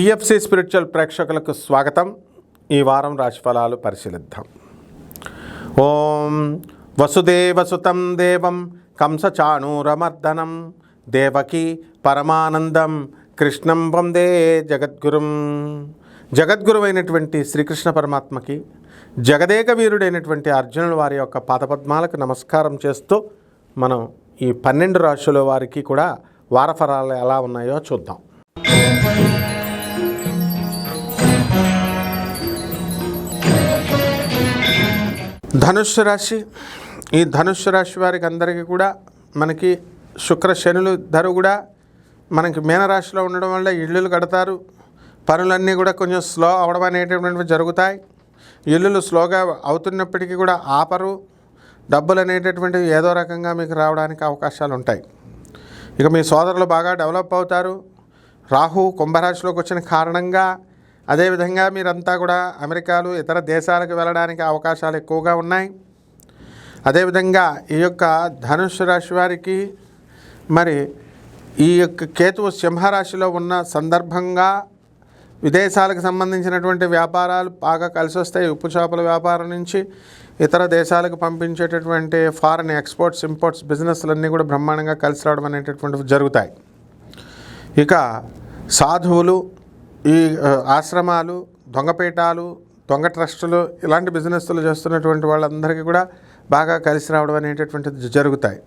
TFC spiritual ప్రేక్షకులకు స్వాగతం. ఈ వారం రాశిఫలాలు పరిశీలిద్దాం. ఓం వసుదేవసుతం దేవం కంసచాణూరమర్దనం దేవకీ పరమానందం కృష్ణం వందే జగద్గురుం. జగద్గురువైనటువంటి శ్రీకృష్ణ పరమాత్మకి, జగదేక వీరుడైనటువంటి అర్జునుల వారి యొక్క పాదపద్మాలకు నమస్కారం చేస్తూ మనం ఈ 12 రాశుల వారికి కూడా వారఫలాలు ఎలా ఉన్నాయో చూద్దాం. ధనుస్సు రాశి. ఈ ధనుస్సు రాశి వారికి అందరికీ కూడా మనకి శుక్ర శనులు ఇద్దరు కూడా మనకి మీనరాశిలో ఉండడం వల్ల ఇల్లులు కడతారు. పనులన్నీ కూడా కొంచెం స్లో అవడం అనేటటువంటివి జరుగుతాయి. ఇల్లులు స్లోగా అవుతున్నప్పటికీ కూడా ఆపరు. డబ్బులు అనేటటువంటివి ఏదో రకంగా మీకు రావడానికి అవకాశాలు ఉంటాయి. ఇక మీ సోదరులు బాగా డెవలప్ అవుతారు. రాహు కుంభరాశిలోకి వచ్చిన కారణంగా అదేవిధంగా మీరంతా కూడా అమెరికాలు ఇతర దేశాలకు వెళ్ళడానికి అవకాశాలు ఎక్కువగా ఉన్నాయి. అదేవిధంగా ఈ యొక్క ధనుస్సు రాశి వారికి మరి ఈ యొక్క కేతువు సింహరాశిలో ఉన్న సందర్భంగా విదేశాలకు సంబంధించినటువంటి వ్యాపారాలు బాగా కలిసి వస్తాయి. ఉప్పు చేపల వ్యాపారం నుంచి ఇతర దేశాలకు పంపించేటటువంటి ఫారెన్ ఎక్స్పోర్ట్స్ ఇంపోర్ట్స్ బిజినెస్లన్నీ కూడా బ్రహ్మాండంగా కలిసి రావడం అనేటటువంటివి జరుగుతాయి. ఇక సాధువులు, ఈ ఆశ్రమాలు, దొంగపీఠాలు, దొంగ ట్రస్టులు ఇలాంటి బిజినెస్లు చేస్తున్నటువంటి వాళ్ళందరికీ కూడా బాగా కలిసి రావడం అనేటటువంటిది జరుగుతాయి.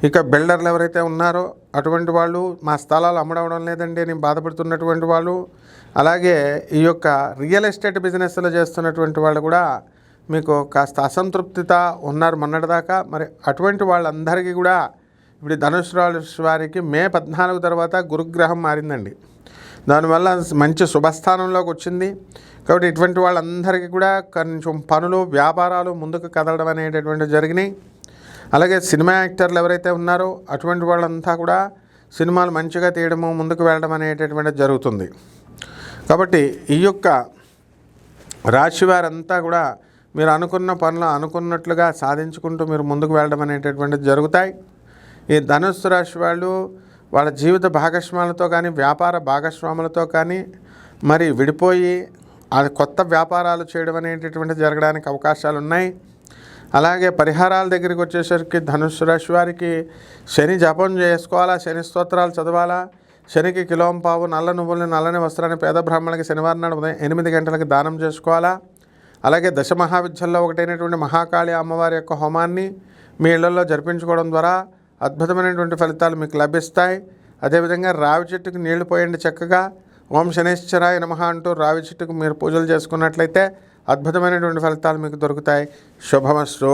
ఇక బిల్డర్లు ఎవరైతే ఉన్నారో అటువంటి వాళ్ళు, మా స్థలాలు అమ్మడవడం లేదండి అని బాధపడుతున్నటువంటి వాళ్ళు, అలాగే ఈ యొక్క రియల్ ఎస్టేట్ బిజినెస్లు చేస్తున్నటువంటి వాళ్ళు కూడా మీకు కాస్త అసంతృప్తిత ఉన్నారు మొన్నటిదాకా. మరి అటువంటి వాళ్ళందరికీ కూడా ఇప్పుడు ధనుసు రాశి వారికి మే 14 తర్వాత గురుగ్రహం మారిందండి. దానివల్ల మంచి శుభస్థానంలోకి వచ్చింది. కాబట్టి ఇటువంటి వాళ్ళందరికీ కూడా కొంచెం పనులు, వ్యాపారాలు ముందుకు కదలడం అనేటటువంటి జరిగినాయి. అలాగే సినిమా యాక్టర్లు ఎవరైతే ఉన్నారో అటువంటి వాళ్ళంతా కూడా సినిమాలు మంచిగా తీయడము, ముందుకు వెళ్ళడం అనేటటువంటిది జరుగుతుంది. కాబట్టి ఈ యొక్క రాశి వారంతా కూడా మీరు అనుకున్న పనులు అనుకున్నట్లుగా సాధించుకుంటూ మీరు ముందుకు వెళ్ళడం అనేటటువంటిది జరుగుతాయి. ఈ ధనుస్సు రాశి వాళ్ళు వాళ్ళ జీవిత భాగస్వాములతో కానీ, వ్యాపార భాగస్వాములతో కానీ మరి విడిపోయి అది కొత్త వ్యాపారాలు చేయడం అనేటటువంటి జరగడానికి అవకాశాలు ఉన్నాయి. అలాగే పరిహారాల దగ్గరికి వచ్చేసరికి ధనుస్సు రాశి వారికి శని జపం చేసుకోవాలా, శని స్తోత్రాలు చదవాలా, శనికి కిలోంపావు నల్ల నువ్వుల్ని, నల్లని వస్త్రాన్ని పేద బ్రాహ్మణులకి శనివారం నాడు ఉదయం 8 గంటలకు దానం చేసుకోవాలా. అలాగే దశమహావిద్యల్లో ఒకటైనటువంటి మహాకాళి అమ్మవారి యొక్క హోమాన్ని మీ ఇళ్లలో జరిపించుకోవడం ద్వారా అద్భుతమైనటువంటి ఫలితాలు మీకు లభిస్తాయి. అదేవిధంగా రావి చెట్టుకు నీళ్లు పోయండి చక్కగా. ఓం శనేశ్వరాయ నమః అంటూ రావి చెట్టుకు మీరు పూజలు చేసుకున్నట్లయితే అద్భుతమైనటువంటి ఫలితాలు మీకు దొరుకుతాయి. శుభమస్తు.